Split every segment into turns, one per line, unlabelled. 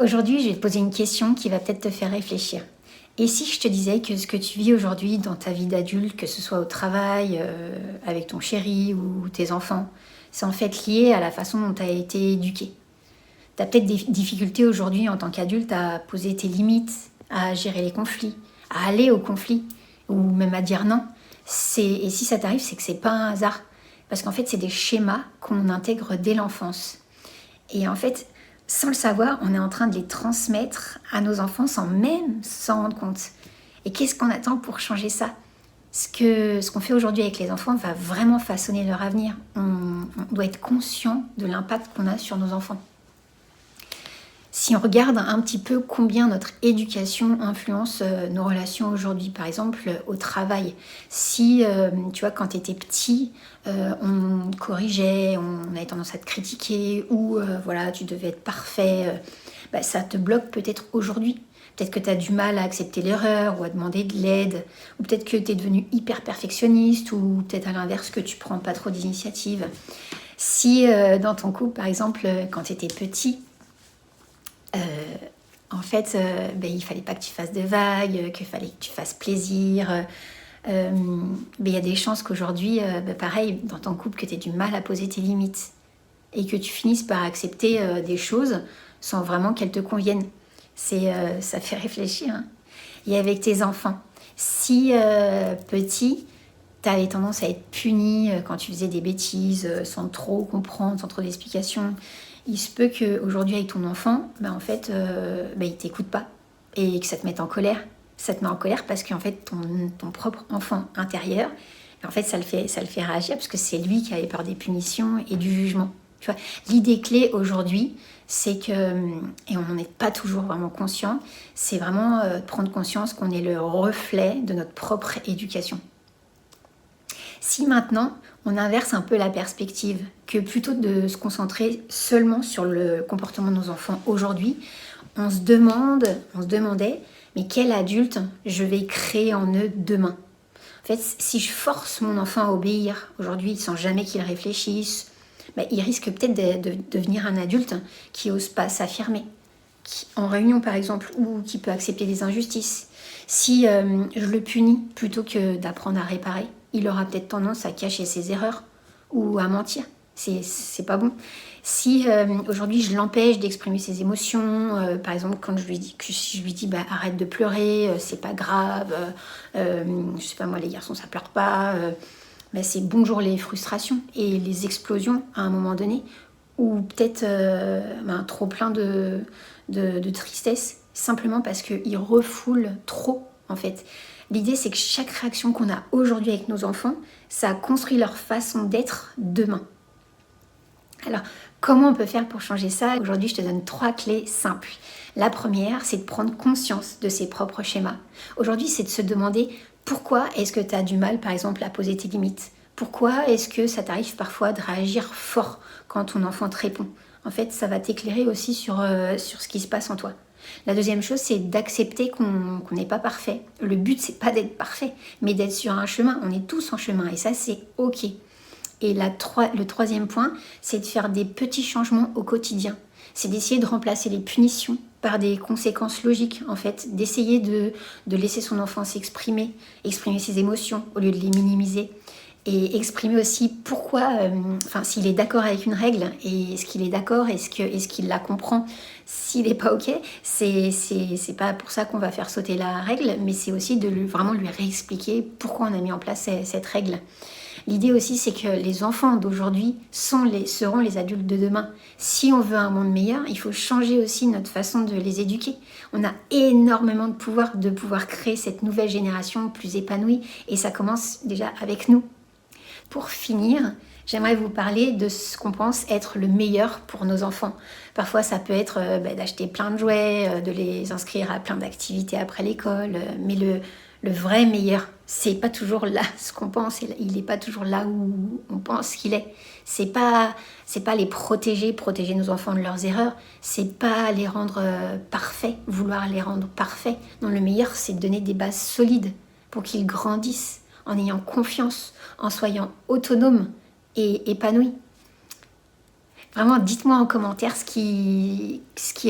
Aujourd'hui, je vais te poser une question qui va peut-être te faire réfléchir. Et si je te disais que ce que tu vis aujourd'hui dans ta vie d'adulte, que ce soit au travail, avec ton chéri ou tes enfants, c'est en fait lié à la façon dont tu as été éduqué. Tu as peut-être des difficultés aujourd'hui en tant qu'adulte à poser tes limites, à gérer les conflits, à aller au conflit, ou même à dire non. Et si ça t'arrive, c'est que c'est pas un hasard. Parce qu'en fait, c'est des schémas qu'on intègre dès l'enfance. Et en fait, sans le savoir, on est en train de les transmettre à nos enfants sans même s'en rendre compte. Et qu'est-ce qu'on attend pour changer ça ? Ce qu'on fait aujourd'hui avec les enfants va vraiment façonner leur avenir. On doit être conscient de l'impact qu'on a sur nos enfants. Si on regarde un petit peu combien notre éducation influence nos relations aujourd'hui, par exemple au travail, si tu vois quand tu étais petit, on te corrigeait, on avait tendance à te critiquer ou voilà, tu devais être parfait, ça te bloque peut-être aujourd'hui. Peut-être que tu as du mal à accepter l'erreur ou à demander de l'aide, ou peut-être que tu es devenu hyper perfectionniste, ou peut-être à l'inverse que tu prends pas trop d'initiative. Si dans ton couple, par exemple, quand tu étais petit, en fait, il fallait pas que tu fasses de vagues, qu'il fallait que tu fasses plaisir. Il y a des chances qu'aujourd'hui, pareil, dans ton couple, que tu aies du mal à poser tes limites et que tu finisses par accepter des choses sans vraiment qu'elles te conviennent. Ça fait réfléchir. Hein. Et avec tes enfants, si petit, tu avais tendance à être puni quand tu faisais des bêtises, sans trop comprendre, sans trop d'explications, il se peut qu'aujourd'hui avec ton enfant, il t'écoute pas et que ça te mette en colère. Ça te met en colère parce qu'en fait ton propre enfant intérieur, en fait ça le fait réagir parce que c'est lui qui avait peur des punitions et du jugement. Tu vois, l'idée clé aujourd'hui, c'est que, et on n'en est pas toujours vraiment conscient, c'est vraiment prendre conscience qu'on est le reflet de notre propre éducation. Si maintenant, on inverse un peu la perspective, que plutôt de se concentrer seulement sur le comportement de nos enfants aujourd'hui, on se demandait, mais quel adulte je vais créer en eux demain ? En fait, si je force mon enfant à obéir aujourd'hui sans jamais qu'il réfléchisse, il risque peut-être de devenir un adulte qui n'ose pas s'affirmer, en réunion par exemple, ou qui peut accepter des injustices. Si je le punis plutôt que d'apprendre à réparer, il aura peut-être tendance à cacher ses erreurs ou à mentir. C'est pas bon. Si aujourd'hui je l'empêche d'exprimer ses émotions, par exemple quand si je lui dis arrête de pleurer, c'est pas grave, je sais pas moi, les garçons ça pleure pas, c'est bonjour les frustrations et les explosions à un moment donné, ou peut-être trop plein de tristesse, simplement parce qu'ils refoulent trop en fait. L'idée, c'est que chaque réaction qu'on a aujourd'hui avec nos enfants, ça construit leur façon d'être demain. Alors, comment on peut faire pour changer ça ? Aujourd'hui, je te donne 3 clés simples. La première, c'est de prendre conscience de ses propres schémas. Aujourd'hui, c'est de se demander pourquoi est-ce que tu as du mal, par exemple, à poser tes limites ? Pourquoi est-ce que ça t'arrive parfois de réagir fort quand ton enfant te répond ? En fait, ça va t'éclairer aussi sur ce qui se passe en toi. La deuxième chose, c'est d'accepter qu'on n'est pas parfait. Le but, c'est pas d'être parfait, mais d'être sur un chemin. On est tous en chemin et ça, c'est OK. Et le troisième point, c'est de faire des petits changements au quotidien. C'est d'essayer de remplacer les punitions par des conséquences logiques, en fait. D'essayer de laisser son enfant exprimer ses émotions au lieu de les minimiser. Et exprimer aussi pourquoi, s'il est d'accord avec une règle, et est-ce qu'il est d'accord, est-ce qu'il la comprend. S'il n'est pas OK, c'est pas pour ça qu'on va faire sauter la règle, mais c'est aussi de vraiment lui réexpliquer pourquoi on a mis en place cette règle. L'idée aussi, c'est que les enfants d'aujourd'hui seront les adultes de demain. Si on veut un monde meilleur, il faut changer aussi notre façon de les éduquer. On a énormément de pouvoir créer cette nouvelle génération plus épanouie, et ça commence déjà avec nous. Pour finir, j'aimerais vous parler de ce qu'on pense être le meilleur pour nos enfants. Parfois, ça peut être d'acheter plein de jouets, de les inscrire à plein d'activités après l'école, mais le vrai meilleur, c'est pas toujours là ce qu'on pense, il n'est pas toujours là où on pense qu'il est. C'est pas les protéger nos enfants de leurs erreurs, c'est pas les rendre parfaits, vouloir les rendre parfaits. Non, le meilleur, c'est de donner des bases solides pour qu'ils grandissent en ayant confiance, en soyant autonomes et épanouis. Vraiment, dites-moi en commentaire ce qui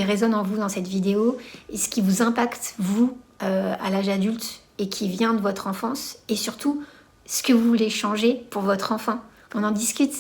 résonne en vous dans cette vidéo et ce qui vous impacte, vous, à l'âge adulte et qui vient de votre enfance. Et surtout, ce que vous voulez changer pour votre enfant. On en discute.